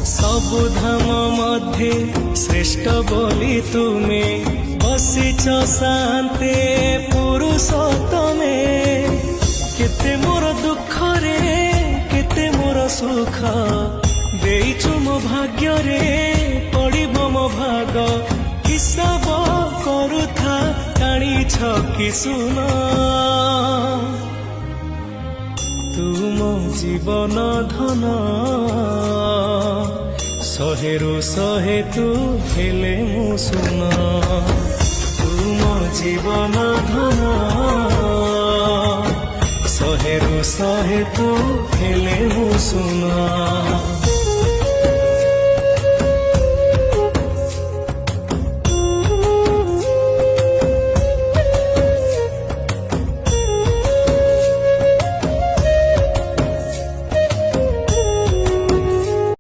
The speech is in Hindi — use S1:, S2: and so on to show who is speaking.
S1: सबु धाम मध्ये श्रेष्ठ बोली तुमे बसिच शांते पुरुषोत्तमे केते मोर दुख रे केते मोर सुख देइछु मो भाग्य रे पड़िबो मो भाग हिसाब करुथा टाणीछ कि सुन तुम जीवन धन शहेरु शहे तू हेले मु सुन तुम जीवन धन शहेरु शहे तू हेले मु सुन।